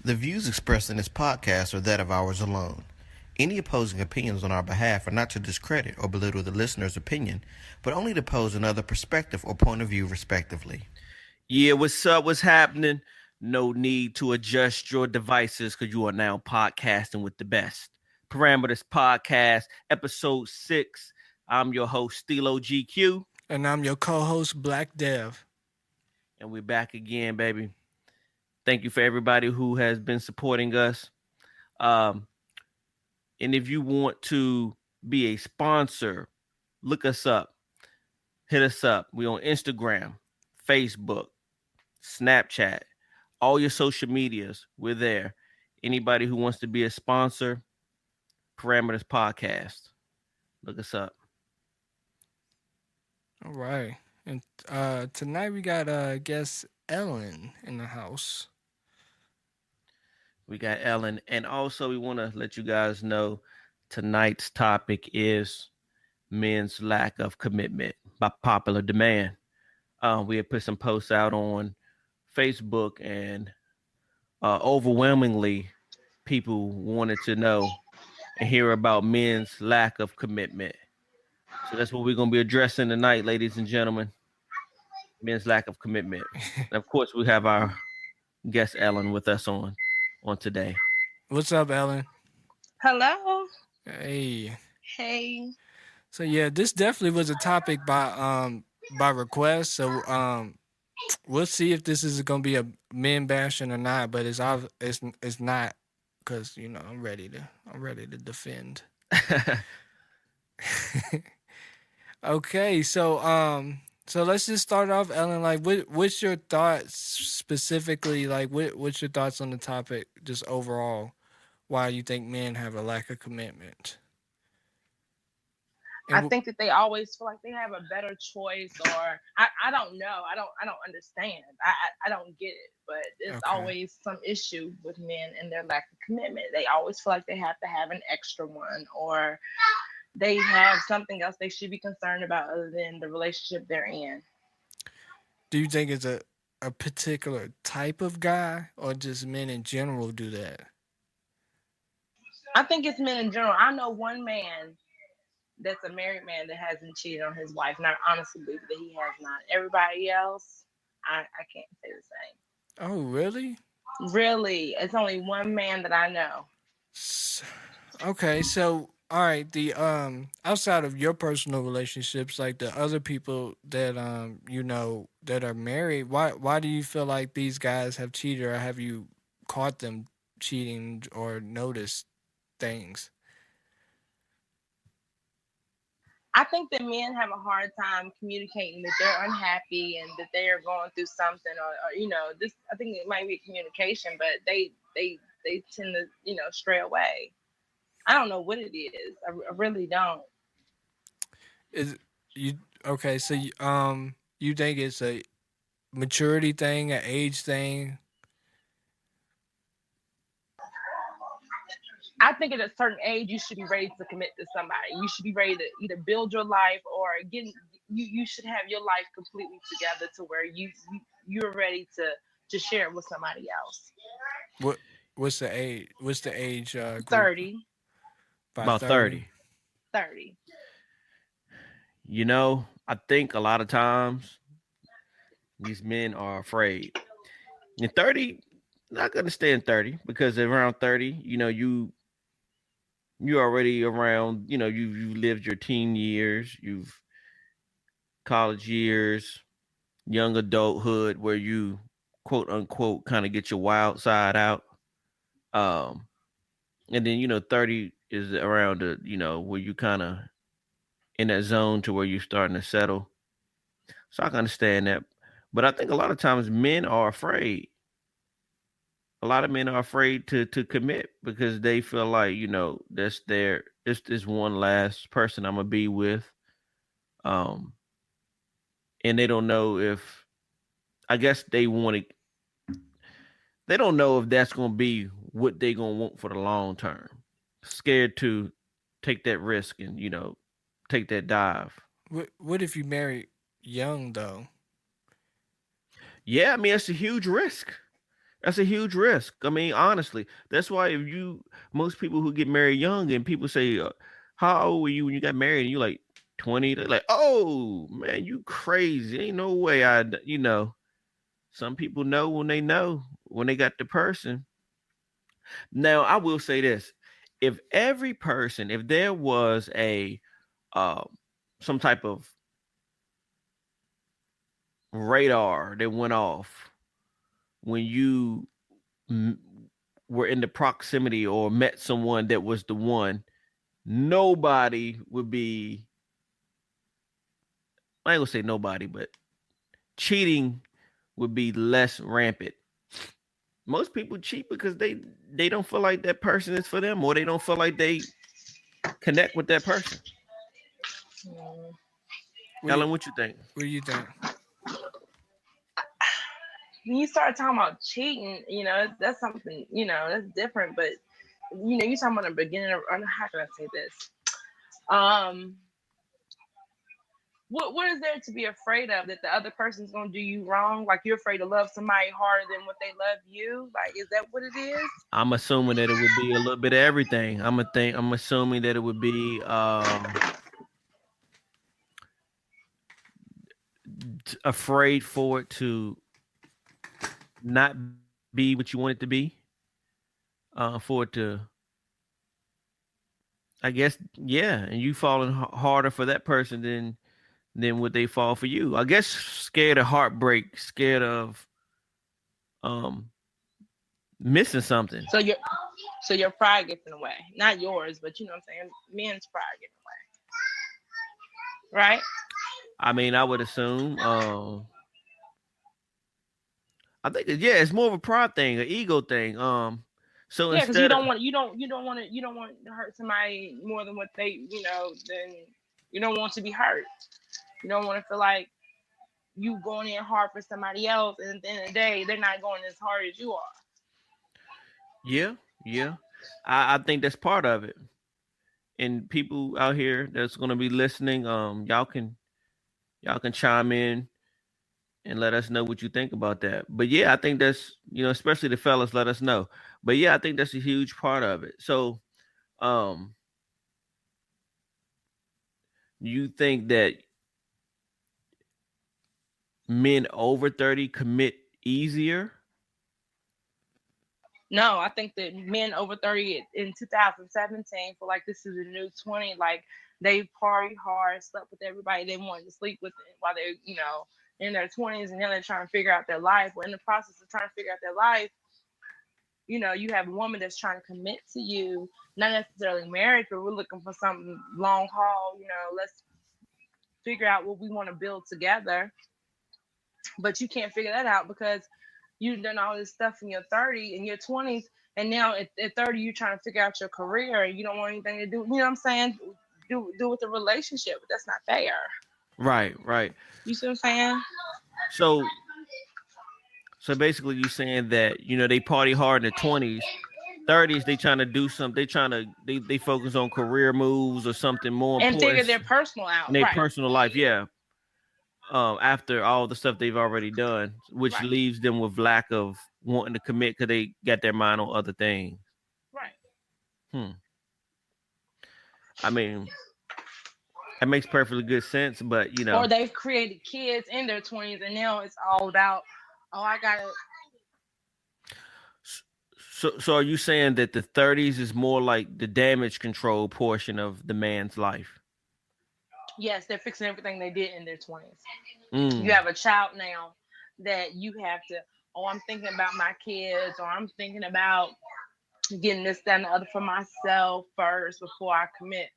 The views expressed in this podcast are that of ours alone. Any opposing opinions on our behalf are not to discredit or belittle the listener's opinion, but only to pose another perspective or point of view, respectively. Yeah, what's up? What's happening? No need to adjust your devices because you are now podcasting with the best. Parameters Podcast, episode 6. I'm your host, Steelo GQ, And I'm your co-host, Black Dev. and we're back again, baby. Thank you for everybody who has been supporting us. Um, and if you want to be a sponsor, look us up. Hit us up. We on Instagram, Facebook, Snapchat, all your social medias. We're there. Anybody who wants to be a sponsor, Parameters Podcast. Look us up. All right. And tonight we got guest Ellen in the house. We got Ellen. And also, we want to let you guys know tonight's topic is men's lack of commitment by popular demand. We had put some posts out on Facebook, and overwhelmingly, people wanted to know and hear about men's lack of commitment. So that's what we're going to be addressing tonight, ladies and gentlemen. Men's lack of commitment. And of course, we have our guest Ellen with us on today. What's up, Ellen? Hello. Hey. Hey. So yeah, this definitely was a topic by request. So we'll see if this is gonna be a men bashing or not. But it's not, because I'm ready to defend. Okay, so let's just start off, Ellen. Like, what's your thoughts specifically? Like, what's your thoughts on the topic, just overall? Why you think men have a lack of commitment? I think that they always feel like they have a better choice, or I don't know. I don't understand. I don't get it. But there's always some issue with men and their lack of commitment. They always feel like they have to have an extra one, or they have something else they should be concerned about other than the relationship they're in. Do you think it's a particular type of guy, or just men in general do that? I think it's men in general. I know one man that's a married man that hasn't cheated on his wife, and I honestly believe that he has not. Everybody else, I can't say the same. Oh, really? Really? It's only one man that I know. Okay, so all right, the outside of your personal relationships, like the other people that that are married, why do you feel like these guys have cheated, or have you caught them cheating or noticed things? I think that men have a hard time communicating that they're unhappy and that they are going through something, or this. I think it might be communication, but they tend to stray away. I don't know what it is. I really don't. Is you okay? So you think it's a maturity thing, an age thing? I think at a certain age you should be ready to commit to somebody. You should be ready to either build your life or you should have your life completely together to where you're ready to share it with somebody else. What's the age? What's the age? Group? 30. About 30. 30. I think a lot of times these men are afraid. And 30, not gonna stay in 30, because around 30, you're already around, you've lived your teen years, you've college years, young adulthood, where you quote unquote kind of get your wild side out. And then 30 is around where you kind of in that zone to where you're starting to settle. So I can understand that. But I think a lot of times men are afraid. A lot of men are afraid to commit because they feel like, that's this one last person I'm gonna be with. And they don't know if, I guess they don't know if that's gonna be what they gonna want for the long term. Scared to take that risk and, take that dive. What if you marry young though? Yeah, I mean, it's a huge risk. That's a huge risk. I mean, honestly, that's why most people who get married young and people say, "How old were you when you got married?" And you like 20. They're like, "Oh man, you crazy? Ain't no way Some people know when they got the person. Now, I will say this: if there was a uh, some type of radar that went off when you m- were in the proximity or met someone that was the one, nobody would be, I ain't gonna say nobody, but cheating would be less rampant. Most people cheat because they don't feel like that person is for them, or they don't feel like they connect with that person. Mm. What do you, Ellen, what you think? what do you think? When you start talking about cheating, that's something, that's different. But you talking about the beginning of, how can I say this? Um, what is there to be afraid of, that the other person's gonna do you wrong? Like, you're afraid to love somebody harder than what they love you? Like, is that what it is? I'm assuming that it would be a little bit of everything. I'm assuming that it would be afraid for it to not be what you want it to be. For it to, I guess, yeah, and you falling harder for that person than would they fall for you. I guess scared of heartbreak, scared of um missing something. So your pride gets in the way, not yours, but you know what I'm saying. Men's pride gets in the way, right? I mean, I would assume. I think it's more of a pride thing, an ego thing. So Yeah, because you instead of don't want to hurt somebody more than what they than you don't want to be hurt. You don't want to feel like you going in hard for somebody else, and at the end of the day, they're not going as hard as you are. yeah, yeah, I think that's part of it. And people out here that's going to be listening, y'all can chime in and let us know what you think about that. But yeah, I think that's, especially the fellas, let us know. But yeah, I think that's a huge part of it. So, um, you think that men over 30 commit easier? No, I think that men over 30 in 2017 feel like this is a new 20. Like, they party hard, slept with everybody they wanted to sleep with while they're, in their 20s, and now they're trying to figure out their life. But in the process of trying to figure out their life, you have a woman that's trying to commit to you, not necessarily marriage, but we're looking for something long haul. Let's figure out what we want to build together. But you can't figure that out because you've done all this stuff in your 30, in your 20s, and now at 30 you're trying to figure out your career, and you don't want anything to do. You know what I'm saying? Do with the relationship, but that's not fair. Right, right. You see what I'm saying? So, so basically, you saying that they party hard in the 20s, 30s. They trying to do something. They focus on career moves or something more And important figure their personal in out. their Right. personal life. Yeah. After all the stuff they've already done, which Right. leaves them with lack of wanting to commit because they got their mind on other things. Right. Hmm. I mean, that makes perfectly good sense, but Or they've created kids in their 20s, and now it's all about, oh, I gotta. so are you saying that the 30s is more like the damage control portion of the man's life? Yes, they're fixing everything they did in their 20s. You Mm. have a child now that you have to, oh, I'm thinking about my kids, or I'm thinking about getting this, that, and the other for myself first before I commit.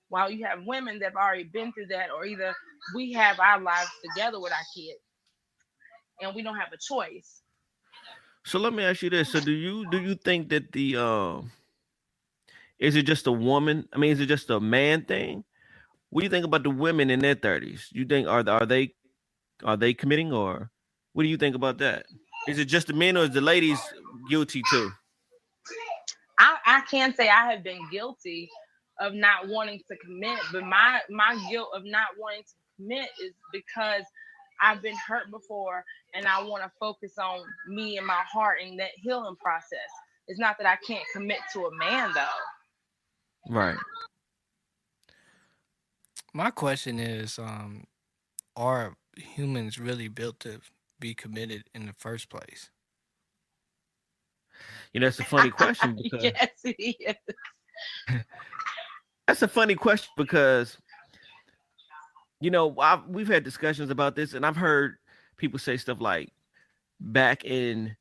While you have women that have already been through that, or either we have our lives together with our kids and we don't have a choice. So let me ask you this. So do you think that the is it just a woman? I mean, is it just a man thing? What do you think about the women in their 30s? You think are they committing, or what do you think about that? Is it just the men, or is the ladies guilty too? I can say I have been guilty of not wanting to commit, but my guilt of not wanting to commit is because I've been hurt before, and I want to focus on me and my heart and that healing process. It's not that I can't commit to a man, though. Right. My question is, are humans really built to be committed in the first place? That's a funny question because Yes, it is. that's a funny question because we've had discussions about this, and I've heard people say stuff like back in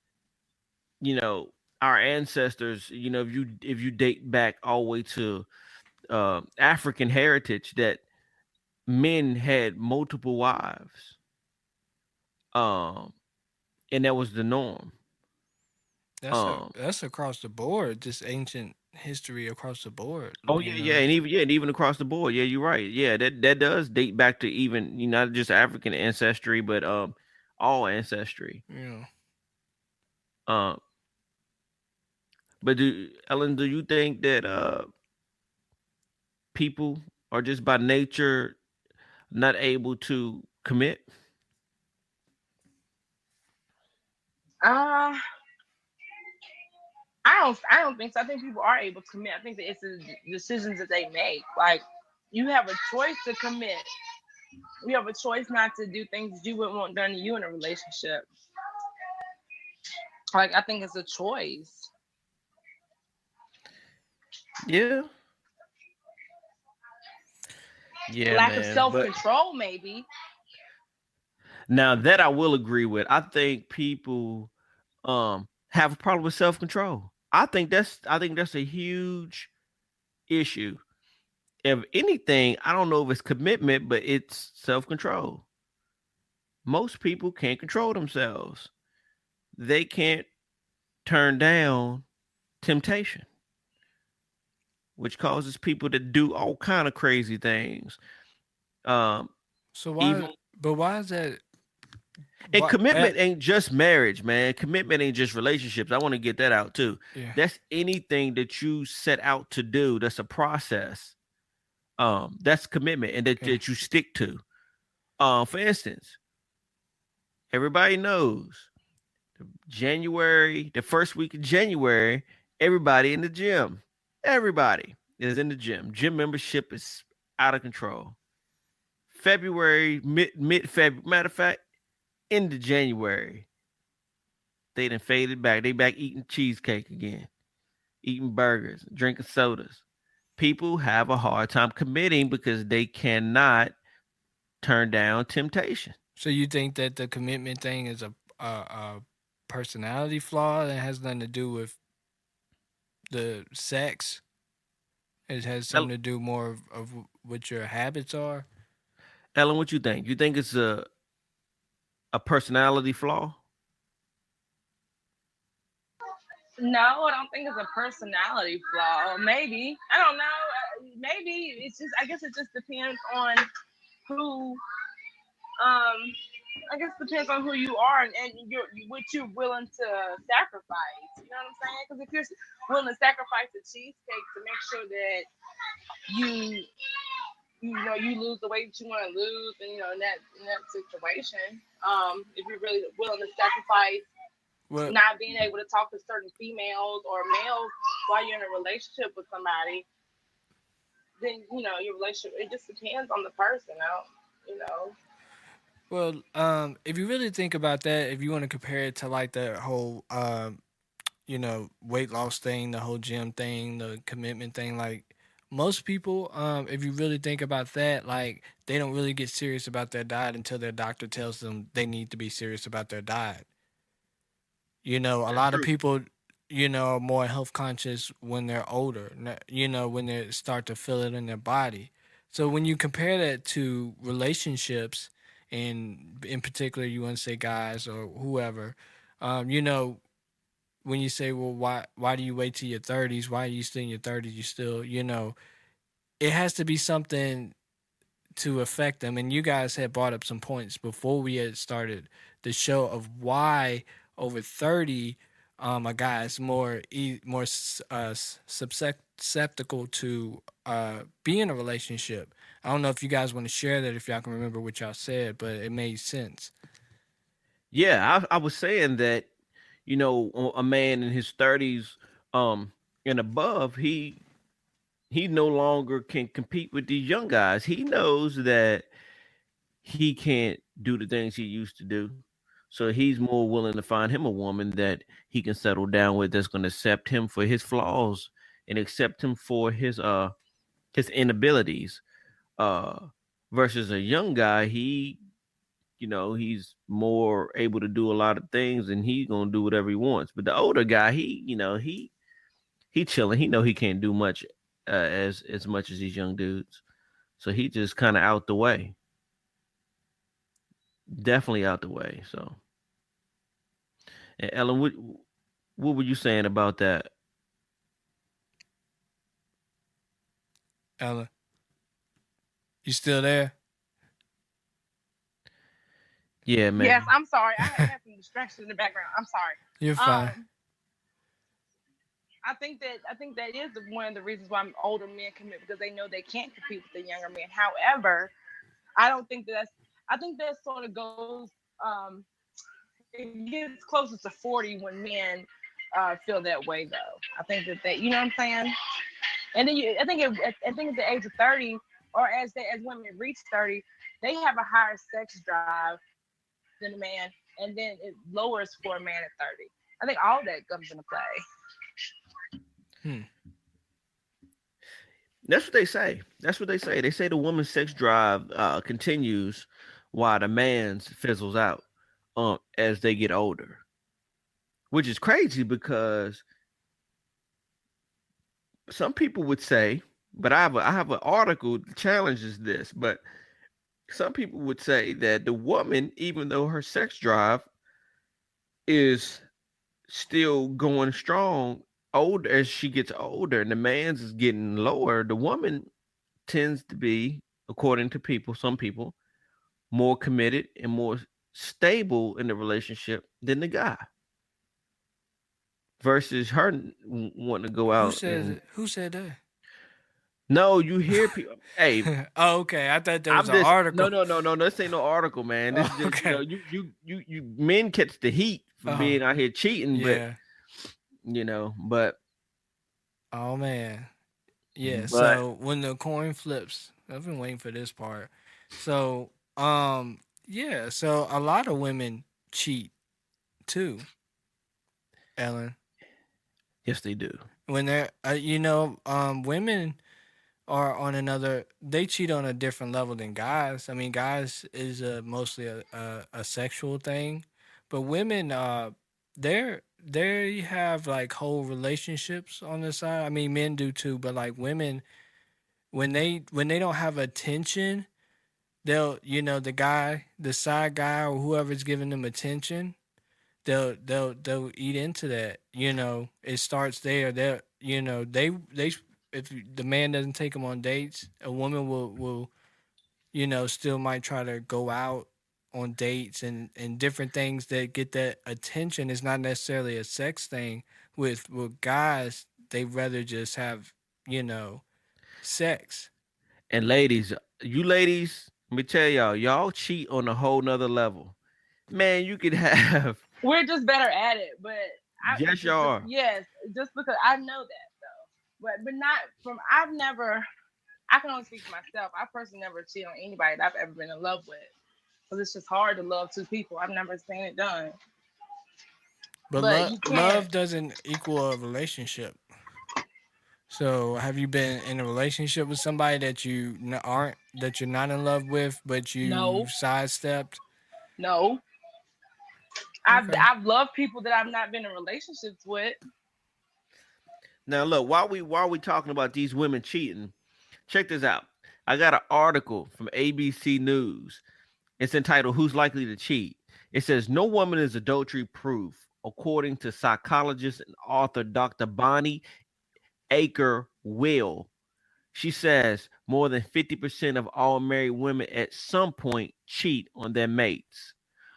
our ancestors. If you date back all the way to African heritage, that men had multiple wives, um, and that was the norm. Um, That's across the board, just ancient history across the board. oh You yeah, know, and even across the board. Yeah, you're right. Yeah, that does date back to even not just African ancestry, but all ancestry. yeah. Um, but do you think that people are just by nature not able to commit? Uh, I don't think so. I think people are able to commit. I think that it's the decisions that they make. Like, you have a choice to commit. You have a choice not to do things that you wouldn't want done to you in a relationship. Like, I think it's a choice. Yeah, yeah, Lack of man. self But control, maybe. now that I will agree with, I think people have a problem with self control. I think that's a huge issue. If anything, I don't know if it's commitment, but it's self control. Most people can't control themselves. They can't turn down temptation, which causes people to do all kind of crazy things. Um, So even why is that? and What? commitment ain't just marriage, man. Commitment ain't just relationships. I want to get that out too. Yeah. That's anything that you set out to do. That's a process. That's commitment, and that, Yeah. that you stick to. For instance, everybody knows January, the first week of January, everybody in the gym. Everybody is in the gym. Gym membership is out of control. February, mid February, matter of fact, into January, they done faded back. They back eating cheesecake again, eating burgers, drinking sodas. People have a hard time committing because they cannot turn down temptation. So you think that the commitment thing is a personality flaw that has nothing to do with the sex? It has something El- to do more of what your habits are. Ellen, what you think? You think it's a personality flaw? No, I don't think it's a personality flaw. Maybe, I don't know. Maybe it's just. I guess it just depends on who. I guess it depends on who you are and what you're willing to sacrifice. You know what I'm saying? Because if you're willing to sacrifice the cheesecake to make sure that you you lose the weight that you want to lose, and in that situation, if you're really willing to sacrifice Well, not being able to talk to certain females or males while you're in a relationship with somebody, then your relationship, it just depends on the person. You know. if you really think about that, if you want to compare it to like the whole weight loss thing, the whole gym thing, the commitment thing, like most people, if you really think about that, like they don't really get serious about their diet until their doctor tells them they need to be serious about their diet. A That's lot of true. people, are more health conscious when they're older, when they start to feel it in their body. So when you compare that to relationships, and in particular, you want to say guys or whoever, when you say, well, why do you wait till your 30s? Why are you still in your 30s? You still, it has to be something to affect them. And you guys had brought up some points before we had started the show of why over 30, a guy is more susceptible to be in a relationship. I don't know if you guys want to share that, if y'all can remember what y'all said, but it made sense. Yeah, I was saying that, a man in his 30s and above, he no longer can compete with these young guys. He knows that he can't do the things he used to do. So he's more willing to find him a woman that he can settle down with, that's going to accept him for his flaws and accept him for his inabilities. Uh Versus a young guy, he's more able to do a lot of things and he's going to do whatever he wants. But the older guy, he chilling. He know he can't do much as much as these young dudes. So he just kind of out the way. Definitely out the way. So, and Ellen, what were you saying about that? Ella, you still there? Yeah, man. Yes, I'm sorry. I had some distractions in the background. I'm sorry. You're fine. I think that is one of the reasons why older men commit, because they know they can't compete with the younger men. However, I don't think I think that sort of goes. It gets closer to 40 when men feel that way, though. I think that you know what I'm saying. And then I think at the age of 30, or as women reach 30, they have a higher sex drive than a man, and then it lowers for a man at 30. I think all that comes into play. That's what they say. They say the woman's sex drive continues while the man's fizzles out as they get older, which is crazy because some people would say, but I have an article that challenges this, but some people would say that the woman, even though her sex drive is still going strong, older as she gets older, and the man's is getting lower, the woman tends to be, according to some people, more committed and more stable in the relationship than the guy. Versus her wanting to go out. Who said that? No, you hear people. Hey. Oh, okay. I thought that was an article. No. This ain't no article, man. This is just, okay. You men catch the heat for being out here cheating, yeah. But oh man, yeah. So when the coin flips, I've been waiting for this part. So yeah. So a lot of women cheat too, Ellen. Yes, they do. When they're women are on they cheat on a different level than guys. I mean, guys is mostly a sexual thing, but women they have like whole relationships on the side. I mean, men do too, but like women, when they don't have attention, they'll the side guy or whoever's giving them attention, they'll eat into that. It starts there. They if the man doesn't take them on dates, a woman will still might try to go out on dates and different things that get that attention. It's not necessarily a sex thing. With guys, they rather just have sex. And ladies, let me tell y'all cheat on a whole nother level. Man, you could have. We're just better at it, but yes, y'all are. Yes, just because I know that though, but not from. I can only speak for myself. I personally never cheat on anybody that I've ever been in love with, because it's just hard to love two people. I've never seen it done. But love doesn't equal a relationship. So, have you been in a relationship with somebody that you're not in love with, but you sidestepped? No. Okay. I've loved people that I've not been in relationships with. Now, look, while we talking about these women cheating, check this out. I got an article from ABC News. It's entitled "Who's Likely to Cheat?" It says no woman is adultery proof, according to psychologist and author Dr. Bonnie Aker-Will. She says more than 50% of all married women at some point cheat on their mates.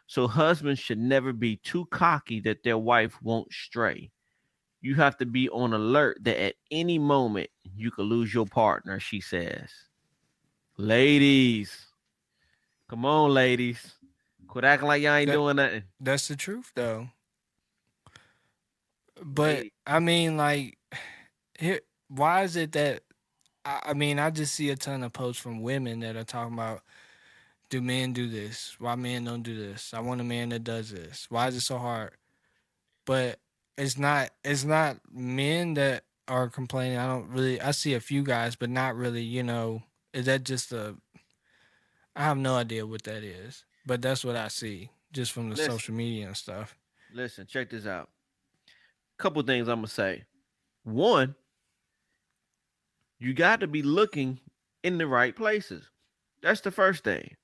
So husbands should never be too cocky that their wife won't stray. You have to be on alert that at any moment you could lose your partner, she says. Ladies, come on, ladies. Quit acting like y'all ain't That doing nothing. that's the truth though. But Ladies. I mean, like, here, why is it that I mean, I just see a ton of posts from women that are talking about, do men do this? Why men don't do this? I want a man that does this. Why is it so hard? But it's not men that are complaining. I see a few guys, but not really, is that just I have no idea what that is. But that's what I see just from the Listen, social media and stuff. listen, check this out. Couple things I'm gonna say. One, you got to be looking in the right places. That's the first thing.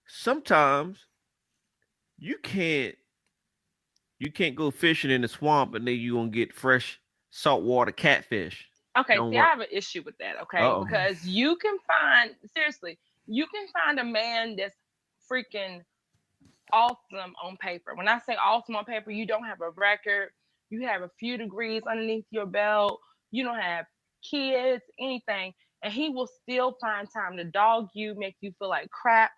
Sometimes you can't you can't go fishing in the swamp and then you gonna get fresh saltwater catfish. Okay, Don't see, I work. have an issue with that, okay? Uh-oh. Because you can find, seriously, you can find a man that's freaking awesome on paper. When I say awesome on paper, you don't have a record, you have a few degrees underneath your belt, you don't have kids, anything, and he will still find time to dog you, make you feel like crap,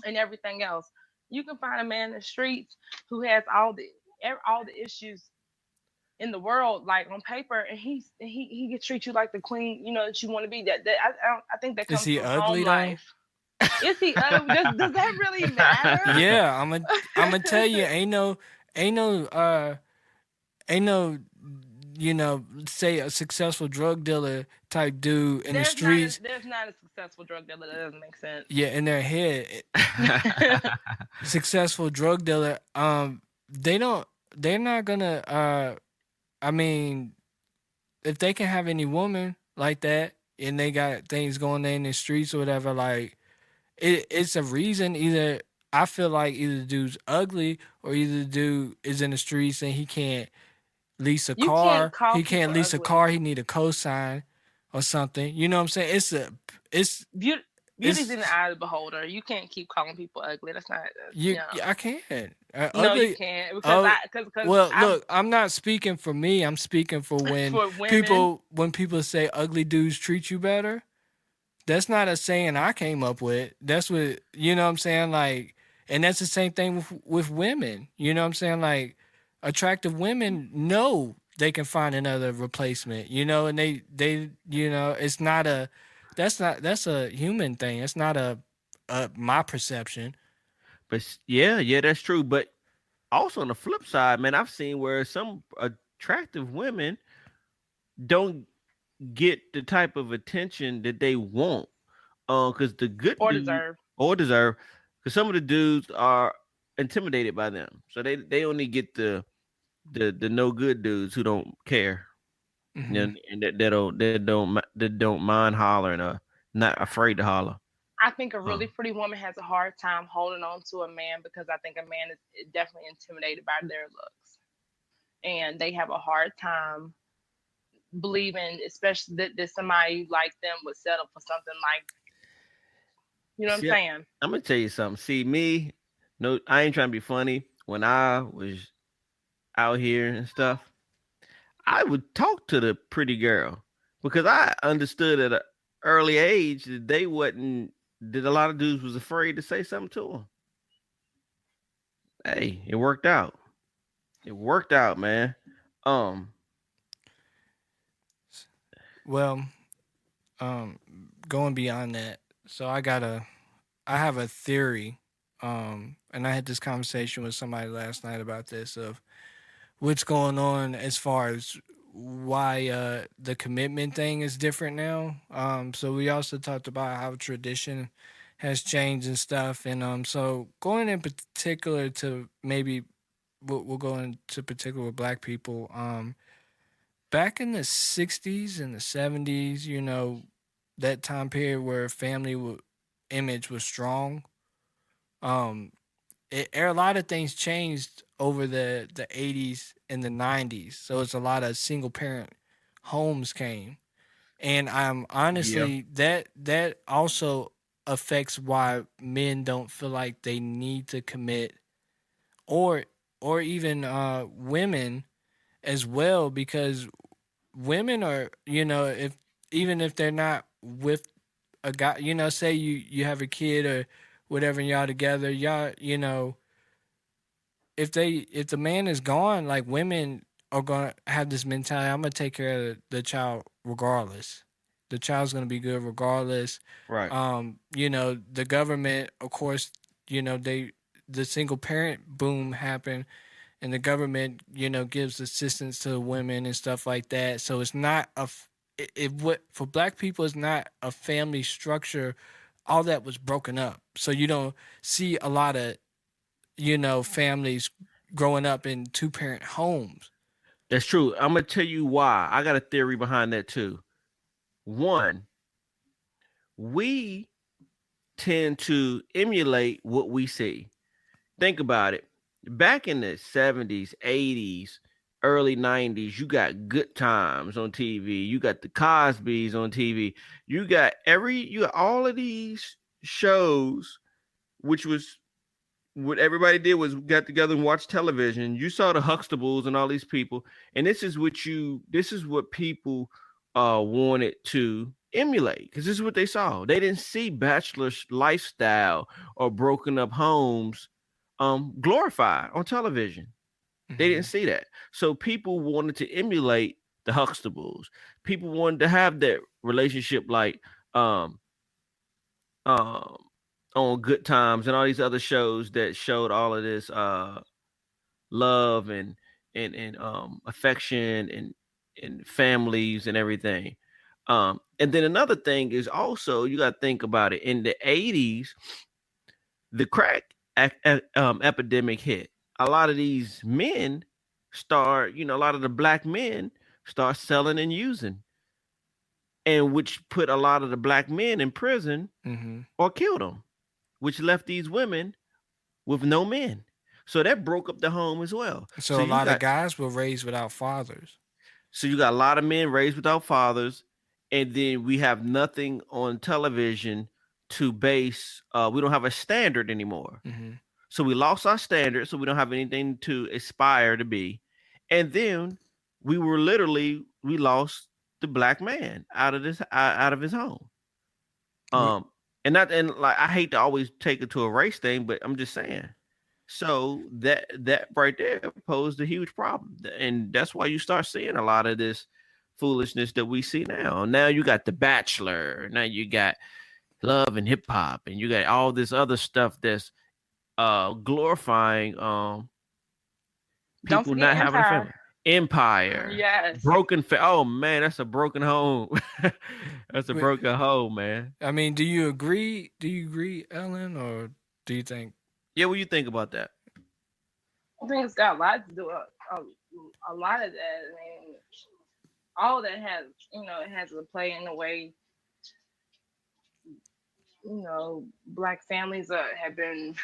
and everything else. You can find a man in the streets who has all the issues in the world, like on paper, and he can treat you like the queen, that you want to be. I think that Is comes he from home ugly though? life. Is he? Does that really matter? Yeah, I'm gonna tell you, ain't no say a successful drug dealer type dude in the streets. There's not a successful drug dealer. That doesn't make sense. Yeah, in their head, successful drug dealer. They don't. They're not gonna. I mean, if they can have any woman like that, and they got things going on in the streets or whatever, like it's a reason. Either I feel like either the dude's ugly or either the dude is in the streets and he can't lease a You can't car. call He can't people lease a ugly. car. He need a cosign or something. You know what I'm saying? It's Beauty's in the eye of the beholder. You can't keep calling people ugly. That's not. you. No. I can't. No, Ugly. you can't because Well, look, I'm not speaking for me. I'm speaking for when for women. people say ugly dudes treat you better. That's not a saying I came up with. That's what you know what I'm saying, like, and that's the same thing with women. You know what I'm saying? Like, attractive women know they can find another replacement, and they it's not a that's a human thing. It's not a my perception. But yeah, that's true. But also on the flip side, man, I've seen where some attractive women don't get the type of attention that they want. Because the good Or dude deserve. or deserve, because some of the dudes are intimidated by them, so they only get the no good dudes who don't care, Mhm. and that don't mind hollering or not afraid to holler. I think a Uh, really pretty woman has a hard time holding on to a man because I think a man is definitely intimidated by their looks. And they have a hard time believing, especially that somebody like them would settle for something like, you know what I'm See, saying? I'm gonna tell you something. See me, no, I ain't trying to be funny. When I was out here and stuff, I would talk to the pretty girl because I understood at an early age that they wasn't that a lot of dudes was afraid to say something to them. Hey, it worked out. It worked out, man. Um, Well, um, going beyond that, so I have a theory, and I had this conversation with somebody last night about this of what's going on as far as why the commitment thing is different now. So we also talked about how tradition has changed and stuff, and so going in particular to maybe we'll go into particular with black people. Back in the '60s and the '70s, that time period where image was strong. Um, a lot of things changed over the '80s and the '90s. So it's a lot of single parent homes came, and I'm yeah, honestly that also affects why men don't feel like they need to commit, or even women as well, because women are if even if they're not with a guy, say you have a kid or whatever, and y'all together, y'all, if the man is gone, like women are gonna have this mentality, I'm gonna take care of the child regardless. The child's gonna be good regardless. Right. The government, of course, the single parent boom happened, and the government, gives assistance to women and stuff like that. So it's not what for black people is not a family structure. All that was broken up, so you don't see a lot of families growing up in two-parent homes. That's true. I'm gonna tell you why. I got a theory behind that too. One, we tend to emulate what we see. Think about it. Back in the 70s, 80s, early 90s, you got Good Times on TV. You got the Cosbys on TV. You got all of these shows, which was what everybody did was got together and watched television. You saw the Huxtables and all these people, and this is what people wanted to emulate because this is what they saw. They didn't see bachelor lifestyle or broken up homes glorified on television. They didn't see that. So people wanted to emulate the Huxtables. People wanted to have that relationship like um on Good Times and all these other shows that showed all of this love and affection and families and everything. And then another thing is also you got to think about it. In the 80s, the crack epidemic hit. A lot of these men a lot of the black men start selling and using, and which put a lot of the black men in prison or killed them, which left these women with no men. So that broke up the home as well. So a lot of guys were raised without fathers. So you got a lot of men raised without fathers, and then we have nothing on television to base. We don't have a standard anymore. So we lost our standard, so we don't have anything to aspire to be. And then we lost the black man out of his home. And I hate to always take it to a race thing, but I'm just saying. So that right there posed a huge problem, and that's why you start seeing a lot of this foolishness that we see now. Now you got The Bachelor, now you got Love and Hip Hop, and you got all this other stuff that's glorifying people not having a family. Empire. Yes. Oh man, that's a broken home. That's a broken home, man. I mean, do you agree, Ellen, or do you think? Yeah, what do you think about that? I think it's got a lot to do with a lot of that. I mean, all that has, it has to play in the way, black families have been,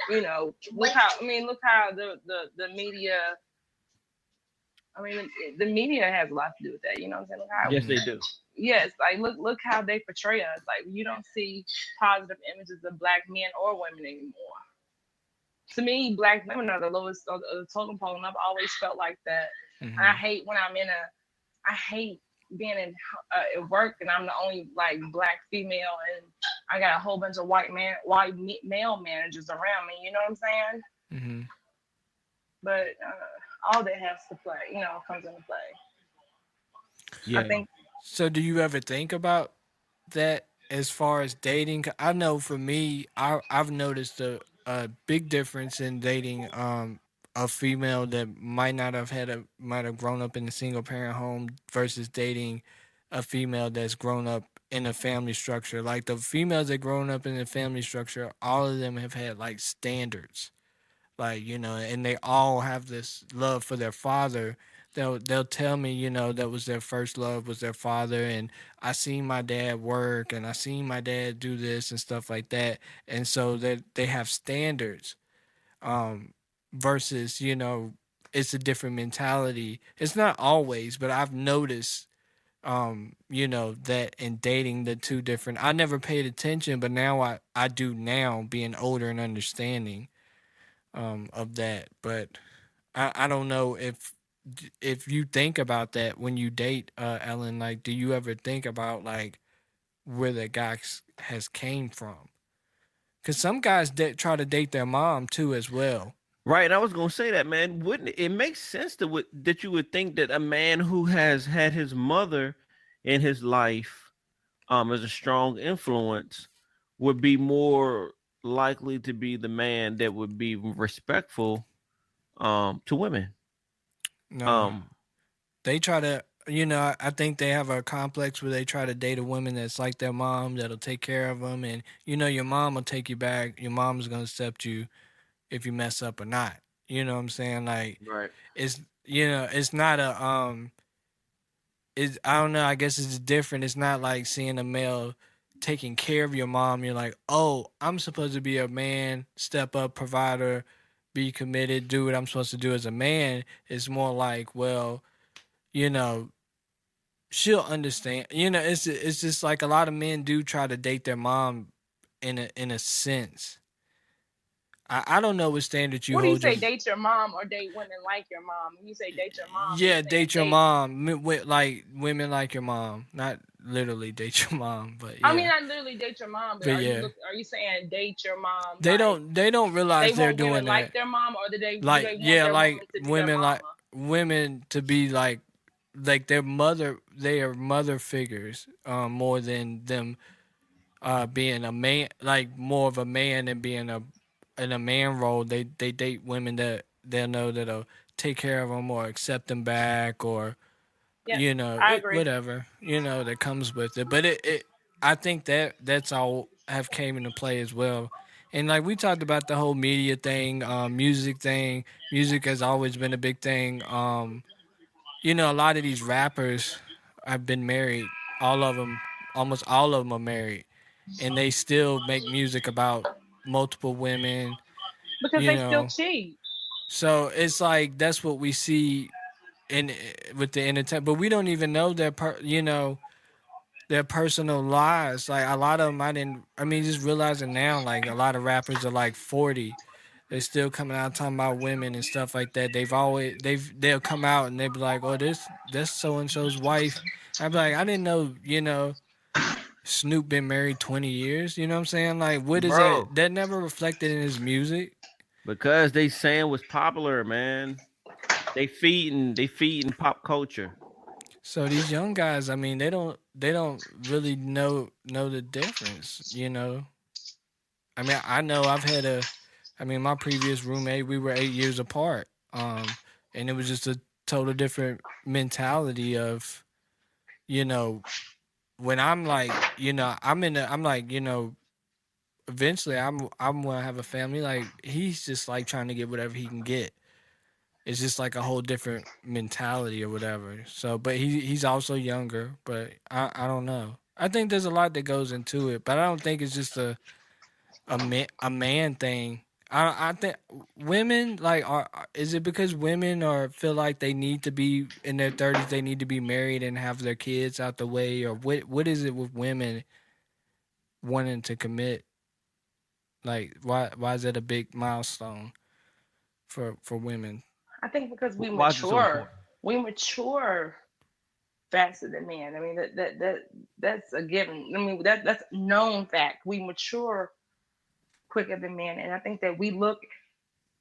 look how the media. I mean, the media has a lot to do with that. You know what I'm saying? Yes, they do. Yes, like look how they portray us. Like you don't see positive images of black men or women anymore. To me, black women are the lowest of the totem pole, and I've always felt like that. And I hate when I hate being in at work and I'm the only like black female, and I got a whole bunch of white male managers around me. You know what I'm saying? But all that has to play, comes into play. Yeah. I think. So do you ever think about that as far as dating? I know for me, I've noticed a big difference in dating a female that might have grown up in a single parent home versus dating a female that's grown up in a family structure. Like the females that grown up in a family structure, all of them have had like standards. Like, and they all have this love for their father. They'll tell me, that was their first love was their father, and I seen my dad work, and I seen my dad do this and stuff like that, and so that they have standards, versus it's a different mentality. It's not always, but I've noticed, that in dating the two different. I never paid attention, but now I do now, being older and understanding of that. But I don't know if you think about that when you date, Ellen. Like, do you ever think about like where the guy has came from. Because some guys try to date their mom too as well. Right, I was gonna say that, man. Wouldn't it make sense that you would think that a man who has had his mother in his life, as a strong influence, would be more likely to be the man that would be respectful, to women. No, Um, they try to, I think they have a complex where they try to date a woman that's like their mom, that'll take care of them. And, your mom will take you back. Your mom's going to accept you if you mess up or not. You know what I'm saying? Like, right. it's not I don't know. I guess it's different. It's not like seeing a male taking care of your mom. You're like, oh, I'm supposed to be a man, step up, provider, be committed, do what I'm supposed to do as a man. It's more like, well, you know, she'll understand. It's just like a lot of men do try to date their mom in a sense. I don't know what standards you What do you hold your. say? Date your mom or date women like your mom? When you say date your mom, you're Yeah, saying date your date. mom. Like women like your mom, not literally date your mom, but I mean, yeah, I literally date your mom, but but yeah, are you saying date your mom they like don't realize they they're want doing women like that. their mom, or do Like they want yeah, their like woman to be their mama? women to be like their mother. They are mother figures, more than them being a man, like more of a man and being in a man role. They date women that they know that'll take care of them or accept them back, or Yeah, I agree. whatever that comes with it. But it I think that's all have came into play as well. And like we talked about the whole media thing, music thing. Music has always been a big thing. A lot of these rappers have been married. All of them, almost all of them, are married, and they still make music about multiple women. Because You they still know, cheat. so it's like that's what we see in with the entertainment, but we don't even know their personal lives. Like a lot of them, I mean, just realizing now, like a lot of rappers are like 40. They're still coming out talking about women and stuff like that. They'll come out and they'll be like, "Oh, this so and so's wife." I'd be like, "I didn't know, Snoop been married 20 years." You know what I'm saying? Like, what is that? Bro, That never reflected in his music. because they saying was popular, man. They feeding pop culture. So these young guys, I mean, they don't really know the difference. I mean, I know I mean, my previous roommate, we were 8 years apart. And it was just a total different mentality of, you know, when I'm like, I'm like, eventually I'm gonna have a family. Like he's just like trying to get whatever he can get. It's just like a whole different mentality or whatever. So, but he's also younger. But I don't know. I think there's a lot that goes into it, but I don't think it's just a man thing. I think women like is it because women are feel like they need to be in their 30s, they need to be married and have their kids out the way, or what is it with women wanting to commit? Like why is that a big milestone for women? I think because Why is it so important? we mature faster than men. I mean that's a given. I mean that's a known fact. We mature quicker than men, and I think that we look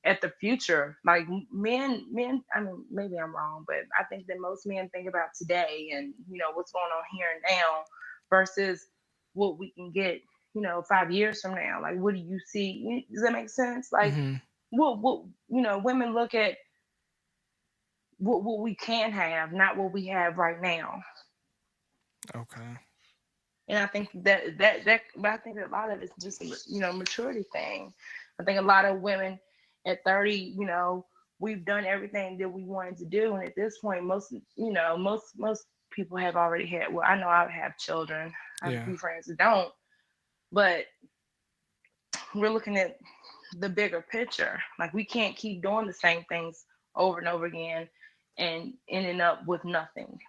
at the future like men. I mean maybe I'm wrong, but I think that most men think about today and what's going on here and now versus what we can get 5 years from now. Like what do you see? Does that make sense? Like Hmm. what women look at what we can have, not what we have right now. Okay. And I think that but I think that a lot of it's just a maturity thing. I think a lot of women at 30, we've done everything that we wanted to do, and at this point, most people have already had. Well, I know I have children. I have a Yeah. few friends who don't, but we're looking at the bigger picture. Like we can't keep doing the same things over and over again and ending up with nothing.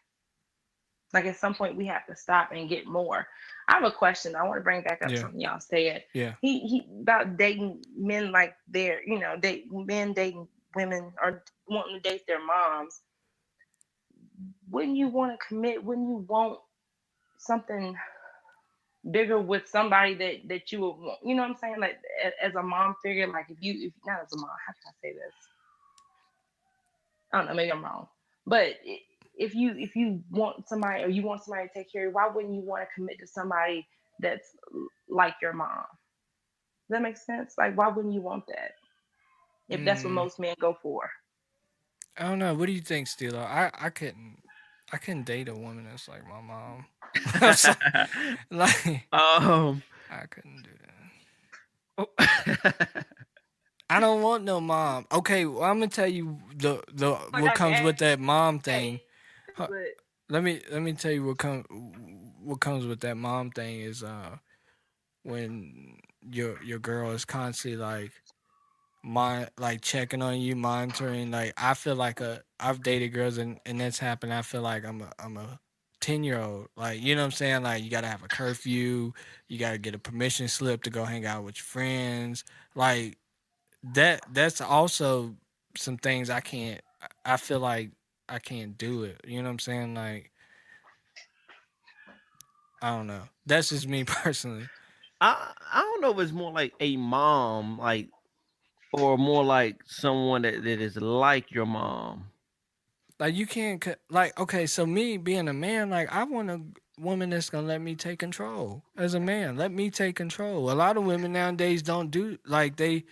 Like at some point we have to stop and get more. I have a question. I want to bring back up Yeah. something y'all said. Yeah. He about dating men like they're, men dating women or wanting to date their moms. Wouldn't you want to commit? Wouldn't you want something bigger with somebody that you would want. You know what I'm saying? Like as a mom figure, like if not as a mom, how can I say this? I don't know, maybe I'm wrong. But if you want somebody or you want somebody to take care of you, why wouldn't you want to commit to somebody that's like your mom? Does that make sense? Like why wouldn't you want that? If that's what Mm, most men go for. I don't know. What do you think, Steelo? I couldn't date a woman that's like my mom. So, like um, I couldn't do that. I don't want no mom. Okay, well, I'm gonna tell you the Like what I comes with asked, that mom hey, thing. Huh, but let me tell you what comes with that mom thing is when your girl is constantly like checking on you, monitoring. Like I feel like I've dated girls and that's happened. I feel like I'm a 10-year-old. Like you know what I'm saying? Like you gotta have a curfew, you gotta get a permission slip to go hang out with your friends. Like that's also some things I feel like I can't do it. You know what I'm saying? Like I don't know. That's just me personally. I don't know if it's more like a mom, like, or more like someone that is like your mom. Like you can't like okay, so me being a man, like I want a woman that's gonna let me take control as a man. Let me take control. A lot of women nowadays don't do like they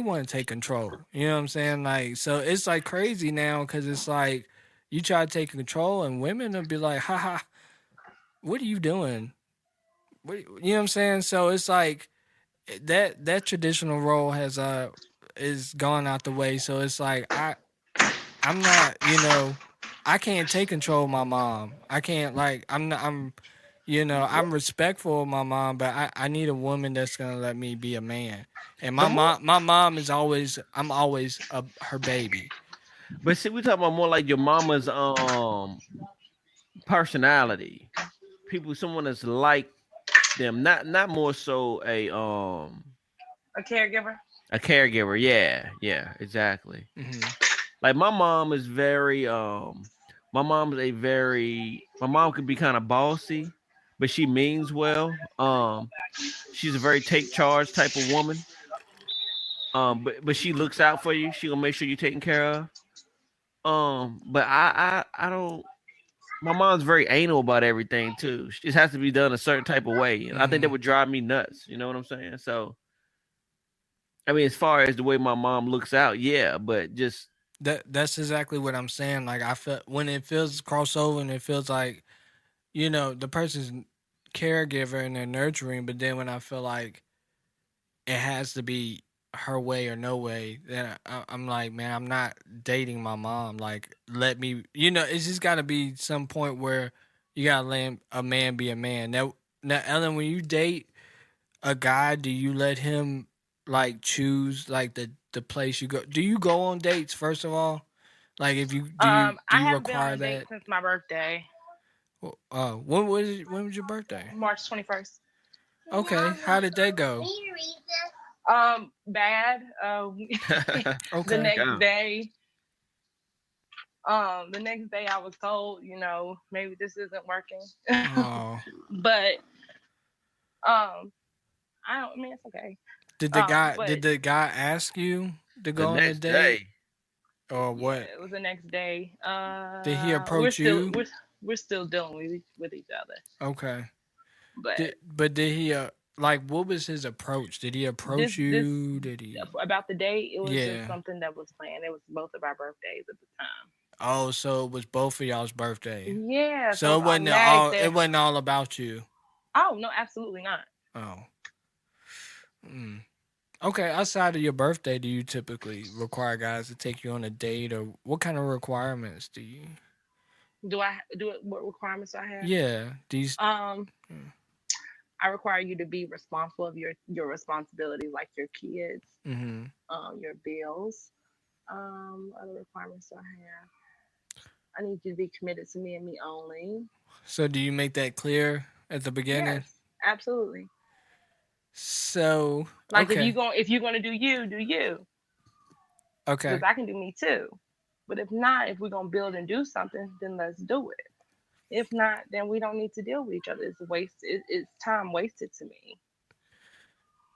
want to take control. You know what I'm saying? Like so it's like crazy now because it's like you try to take control and women will be like, haha, what are you doing? You know what I'm saying? So it's like that traditional role has is gone out the way. So it's like I'm not, I can't take control of my mom. I can't like I'm not I'm respectful of my mom, but I need a woman that's gonna let me be a man. And The more, my mom is always I'm always her baby. but see, we talking about more like your mama's personality. People, someone that's like them, not more so a caregiver. a caregiver. Yeah, yeah, exactly. Hmm. Like my mom is very my mom could be kind of bossy, but she means well. She's a very take charge type of woman. But she looks out for you. She gonna make sure you're taken care of. But I don't. My mom's very anal about everything too. It has to be done a certain type of way, and I think that Hmm. would drive me nuts. You know what I'm saying? So, I mean, as far as the way my mom looks out, yeah, but just That's exactly what I'm saying. Like I feel when it feels crossover and it feels like the person's caregiver and they're nurturing, but then when I feel like it has to be her way or no way, then I'm like, man, I'm not dating my mom. Like, let me, it's just got to be some point where you got to let a man be a man. Now, Ellen, when you date a guy, do you let him like choose like the place you go? Do you go on dates first of all? Like, if you do I you haven't been on require a date that? since my birthday, When was your birthday? March 21st. Okay, how did that go? Bad. The Okay. next yeah. day, I was told, maybe this isn't working. Oh, But um, I mean, it's okay. did But the guy ask you to The go on a next date day, or yeah, what? it was the next day. Did he We're approach still you? we're still dealing with each other. Okay. But Did he like what was his approach? Did he approach this you? Did he? about the date, it was just Yeah. something that was planned. It was both of our birthdays at the time. Oh, so it was both of y'all's birthday. Yeah, so So it's automatic it that. wasn't all about you. Oh no, absolutely not. Oh. Mm. Okay, outside of your birthday, do you typically require guys to take you on a date or what kind of requirements do you? Do I do it? What requirements do I have? Yeah, these Um, mm, I require you to be responsible of your responsibilities, like your kids, mhm. your bills. Other requirements do I have? I need you to be committed to me and me only. So do you make that clear at the beginning? Yes, absolutely. So, Like okay. if you're gonna do you, because Okay. I can do me too. But if not, if we're gonna build and do something, then let's do it. If not, then we don't need to deal with each other. It's waste. It's time wasted to me.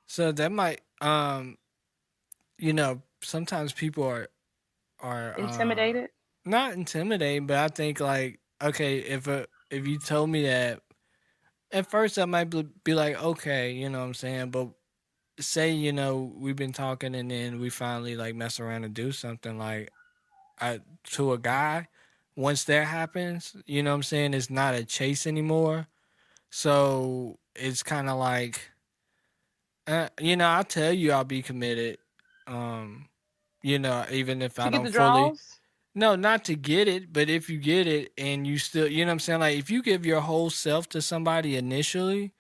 So that might, sometimes people are Intimidated. not intimidating, but I think like, okay, if you told me that at first, I might be like, okay, you know what I'm saying, but say we've been talking and then we finally like mess around and do something like to a guy. Once that happens, you know what I'm saying, it's not a chase anymore. So it's kind of like, I'll tell you I'll be committed. Um, even if I To get don't the fully. draws. No, not to get it, but if you get it and you still, you know what I'm saying? Like, if you give your whole self to somebody initially,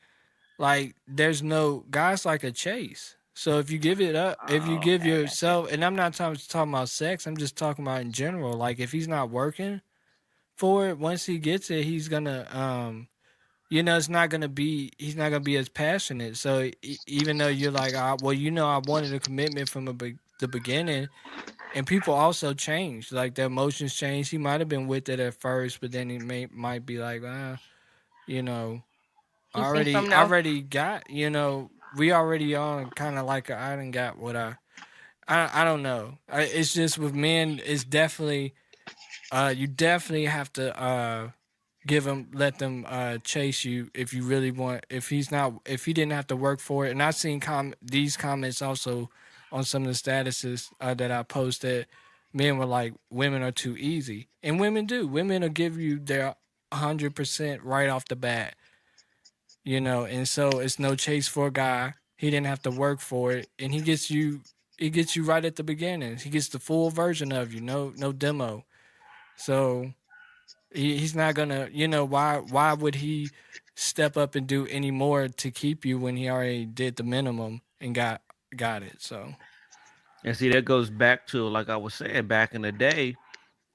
like, there's no, guys like a chase. So if you give it up, if you Oh, give okay, I got you. yourself, and I'm not talking about sex, I'm just talking about in general. Like, if he's not working for it, once he gets it, he's gonna, it's not gonna be, he's not gonna be as passionate. So even though you're like, well, I wanted a commitment from the beginning. And people also change, like their emotions change. He might have been with it at first, but then he might be like, you know, He seen something I else. already got, we already on kind of like I done got what I don't know. It's just with men, it's definitely, you definitely have to let them chase you if you really want. If he didn't have to work for it. And I've seen these comments also on some of the statuses that I posted. Men were like, women are too easy, and women do. Women will give you their 100% right off the bat, And so it's no chase for a guy. He didn't have to work for it, and he gets you. He gets you right at the beginning. He gets the full version of you. No demo. So he's not gonna, why would he step up and do any more to keep you when he already did the minimum and got it? So And see, that goes back to, like I was saying, back in the day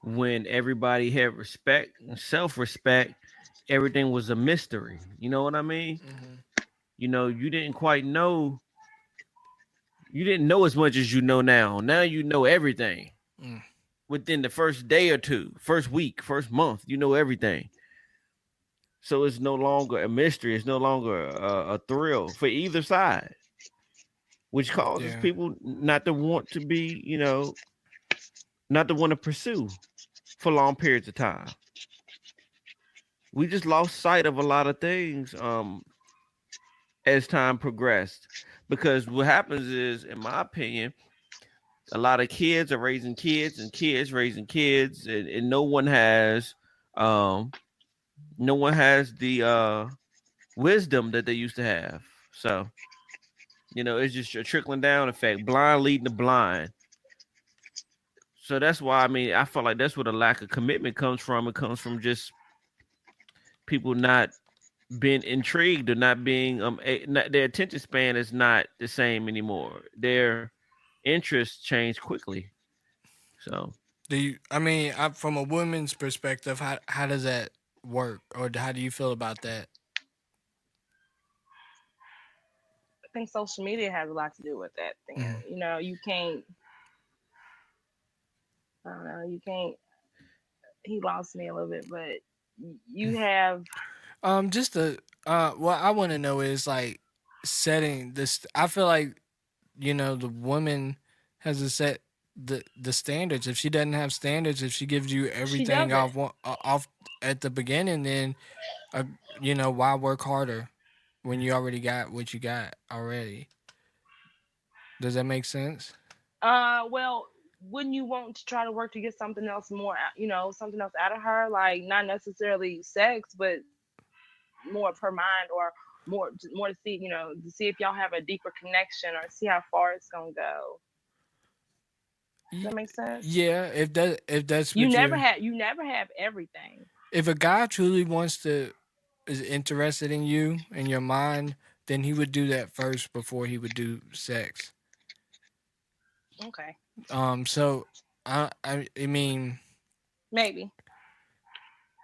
when everybody had respect and self-respect, everything was a mystery. You know what I mean? hmm You didn't quite know. You didn't know as much as you know now. Now you know everything. mm, Within the first day or two, first week, first month, you know everything. So it's no longer a mystery. It's no longer a thrill for either side, which causes yeah. people not to want to be, not to want to pursue for long periods of time. We just lost sight of a lot of things as time progressed. Because what happens is, in my opinion, a lot of kids are raising kids and kids raising kids, and um no one has the wisdom that they used to have. So, it's just a trickling down effect, blind leading the blind. So that's why, I mean, I feel like that's where the lack of commitment comes from. It comes from just people not being intrigued or not being their attention span is not the same anymore. Their interests change quickly. So Do you? I mean, from a woman's perspective, how does that work, or how do you feel about that? I think social media has a lot to do with that. Then Mm. you can't. I don't know. You can't. He lost me a little bit, but you have. Just the what I want to know is like setting this. I feel like the woman has to set the standards. If she doesn't have standards, if she gives you She everything doesn't. off at the beginning, then uh, why work harder when you already got what you got already? Does that make sense? Well, wouldn't you want to try to work to get something else more, something else out of her? Like not necessarily sex, but more per mind or more to see, to see if y'all have a deeper connection or see how far it's gonna go. Does that Y- make sense? yeah, if that's what You never have everything. if a guy truly wants to is interested in you and your mind, then he would do that first before he would do sex. Okay. So I mean, Maybe.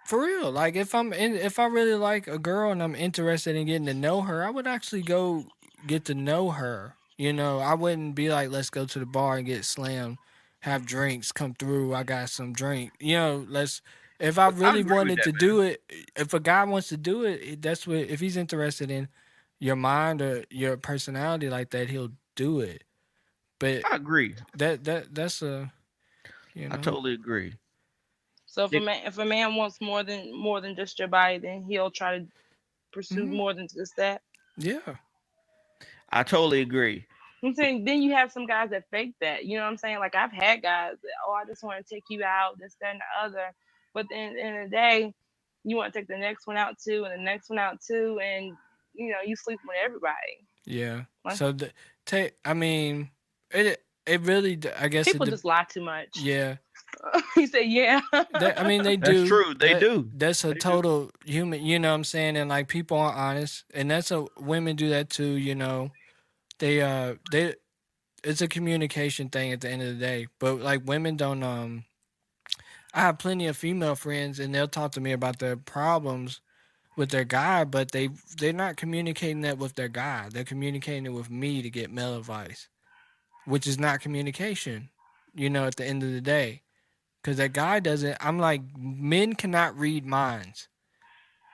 for real, like if I really like a girl and I'm interested in getting to know her, I would actually go get to know her. I wouldn't be like, let's go to the bar and get slammed, have drinks, come through. I got some drink. Let's if I I really agree with wanted that, to man. do it, if a guy wants to do it, that's what. If he's interested in your mind or your personality like that, he'll do it. But I agree. that's a you I know totally agree. So It, if a man wants more than just your body, then he'll try to pursue hmm more than just that. yeah. I totally agree. I'm saying then you have some guys that fake that. You know what I'm saying? Like I've had guys that, oh, I just want to take you out, this, that, and the other. But then at the end of the day, you want to take the next one out too, and the next one out too, and you sleep with everybody. Yeah. Like So I mean, it really I guess people just lie too much. yeah. He said, yeah. I mean they That's do. true. They do. That's a They do. total human, you know what I'm saying? And like people aren't honest. And that's a women do that too, you know. They it's a communication thing at the end of the day. But like women don't I have plenty of female friends and they'll talk to me about their problems with their guy, but they're not communicating that with their guy. They're communicating it with me to get male advice, which is not communication. You know, at the end of the day, because that guy doesn't. I'm like, men cannot read minds,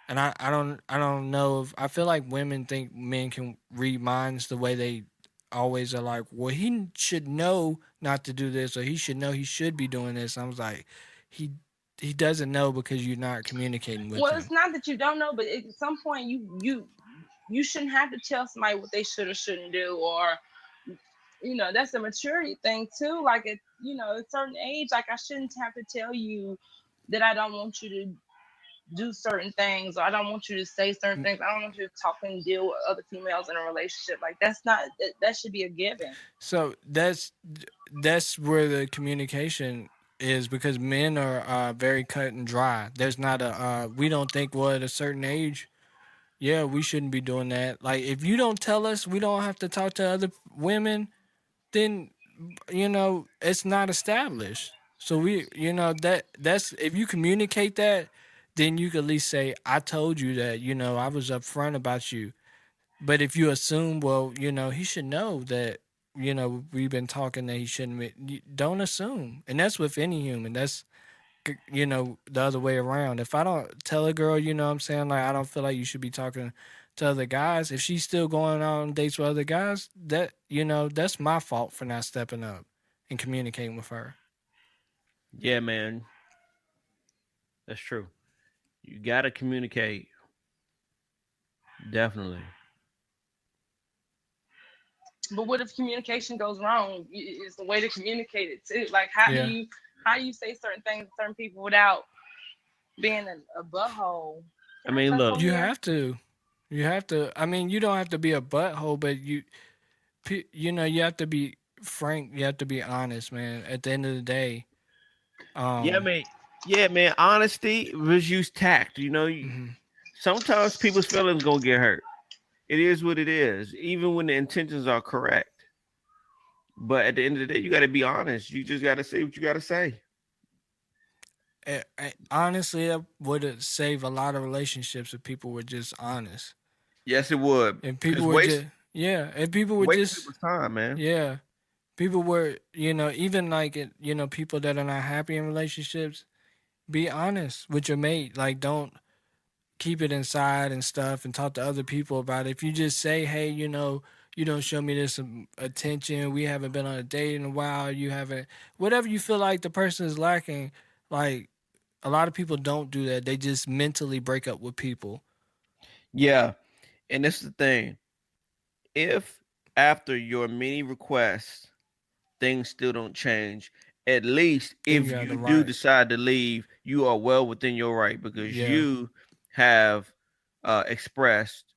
and I don't know if I feel like women think men can read minds the way they always are like, well, he should know not to do this, or he should know he should be doing this. I was like, he he doesn't know because you're not communicating with Well, him. it's not that you don't know, but at some point you shouldn't have to tell somebody what they should or shouldn't do, or that's a maturity thing too. Like at a certain age, like I shouldn't have to tell you that I don't want you to do certain things, or I don't want you to say certain things. I don't want you to talk and deal with other females in a relationship. Like that's not that should be a given. So that's where the communication is because men are very cut and dry. There's not a we don't think well at a certain age. Yeah, we shouldn't be doing that. Like if you don't tell us we don't have to talk to other women, then it's not established. So that's if you communicate that, then you can at least say I told you that. I was upfront about you. But if you assume, well, he should know that, we've been talking that he shouldn't don't assume. And that's with any human. That's, the other way around. If I don't tell a girl, what I'm saying, like, I don't feel like you should be talking to other guys. If she's still going on dates with other guys, that's my fault for not stepping up and communicating with her. Yeah, man. That's true. You gotta communicate. Definitely. But what if communication goes wrong? It's the way to communicate it too. Like how do Yeah. you say certain things to certain people without being a butthole? I Can I mean, cuss look. on You here? have to. You have to. I mean, you don't have to be a butthole, but you have to be frank. You have to be honest, man. At the end of the day, Yeah, um, man. Yeah, man. Honesty was use tact. mhm. Sometimes people's feelings gonna get hurt. It is what it is, even when the intentions are correct. But at the end of the day, you got to be honest. You just got to say what you got to say. Honestly, that would save a lot of relationships if people were just honest. Yes, it would. And people Cause were just yeah, and people were waste just people's time, man. yeah, people were even like people that are not happy in relationships. Be honest with your mate. Like don't keep it inside and stuff and talk to other people about it. If you just say, hey, you don't show me this attention, we haven't been on a date in a while, you haven't, whatever you feel like the person is lacking, like a lot of people don't do that. They just mentally break up with people. Yeah, and this is the thing. If after your many requests things still don't change, at least Then you if got the you do right. decide to leave, you are well within your right because Yeah. you have expressed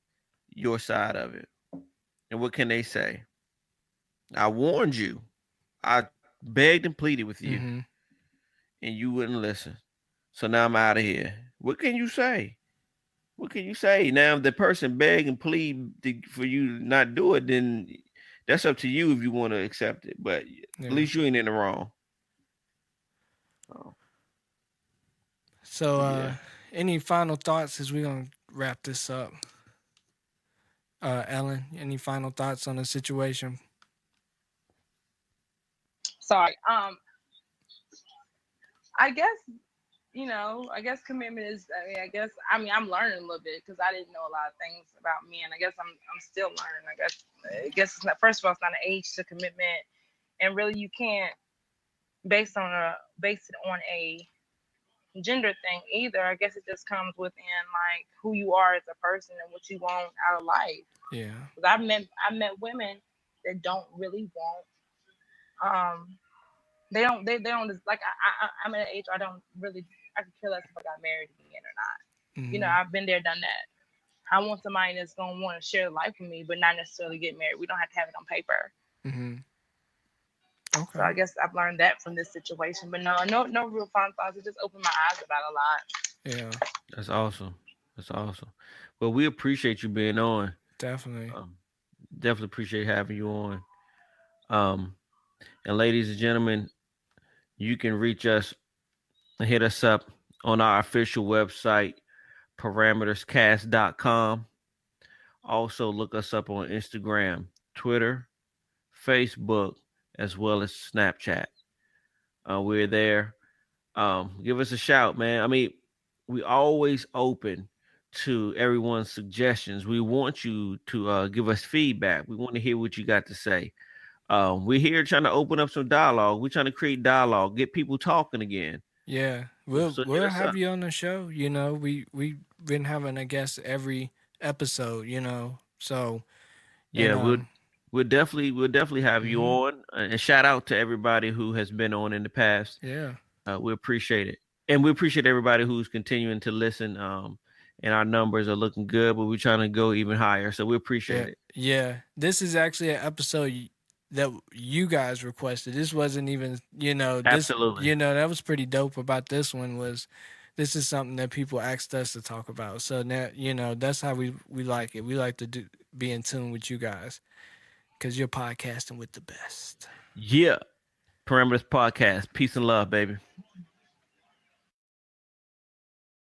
your side of it. And what can they say? I warned you. I begged and pleaded with you, Mm-hmm. and you wouldn't listen. So now I'm out of here. What can you say? What can you say? Now, if the person beg and plead for you to not do it, then that's up to you if you want to accept it. But at Yeah. least you ain't in the wrong. Oh, So yeah. any final thoughts as we're gonna wrap this up? Ellen, any final thoughts on the situation? Sorry. I guess I guess commitment is. I'm learning a little bit because I didn't know a lot of things about men. I guess I'm still learning. I guess it's not. First of all, it's not an age to commitment, and really you can't base it on a gender thing either. I guess it just comes within like who you are as a person and what you want out of life. Yeah. Because I met women that don't really want um they don't just like I'm at an age where I don't really I could care less if I got married again or not. Mm-hmm. I've been there, done that. I want somebody that's gonna want to share life with me, but not necessarily get married. We don't have to have it on paper. Mm-hmm. So Okay. I guess I've learned that from this situation. But no real fun thoughts. It just opened my eyes about a lot. Yeah. That's awesome. That's awesome. Well, we appreciate you being on. Definitely. Um, definitely appreciate having you on. Um, and ladies and gentlemen, you can reach us and hit us up on our official website, parameterscast.com. Also, look us up on Instagram, Twitter, Facebook, as well as Snapchat. We're there. Give us a shout, man. I mean, we always open to everyone's suggestions. We want you to give us feedback. We want to hear what you got to say. We're here trying to open up some dialogue. We're trying to create dialogue, get people talking again. Yeah. We'll So hit we'll us have up. you on the show. We've been having a guest every episode. So Yeah, and we'll definitely have you mhm. on. And shout out to everybody who has been on in the past. Yeah. We appreciate it, and we appreciate everybody who's continuing to listen. And our numbers are looking good, but we're trying to go even higher. So we appreciate Yeah. it. Yeah. This is actually an episode that you guys requested. This wasn't even, Absolutely. that was pretty dope about this one was this is something that people asked us to talk about. So now, that's how we like it. We like to be in tune with you guys because you're podcasting with the best. Yeah. Parameters Podcast. Peace and love, baby.